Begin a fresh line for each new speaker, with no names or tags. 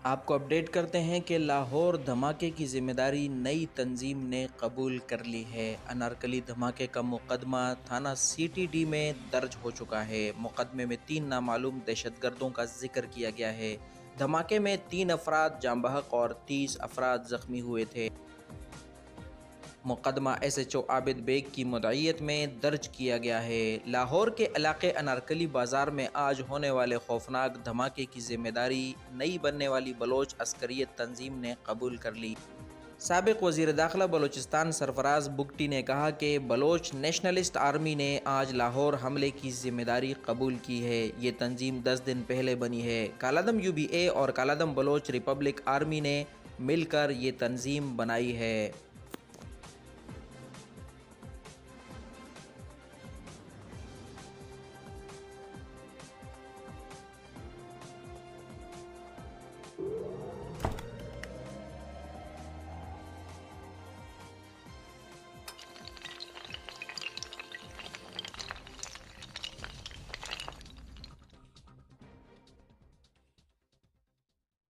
आपको अपडेट करते हैं कि लाहौर धमाके की जिम्मेदारी नई तंजीम ने कबूल कर ली है। अनारकली धमाके का मुकदमा थाना सीटीडी में दर्ज हो चुका है। मुकदमे में 3 नामालूम दहशतगर्दों का जिक्र किया गया है। धमाके में 3 अफराद जाँ बहक और 30 अफराद जख्मी हुए थे। मुकदमा SHO आबिद बेग की मुद्दईयत में दर्ज किया गया है। लाहौर के इलाके अनारकली बाजार में आज होने वाले खौफनाक धमाके की जिम्मेदारी नई बनने वाली बलोच अस्करियत तंजीम ने कबूल कर ली। साबिक वज़ीर दाखिला बलूचिस्तान सरफराज बुगटी ने कहा कि बलोच नेशनलिस्ट आर्मी ने आज लाहौर हमले की जिम्मेदारी कबूल की है। ये तंजीम 10 दिन पहले बनी है। कालादम UBA और कालादम बलोच रिपब्लिक आर्मी ने मिलकर ये तंजीम बनाई है।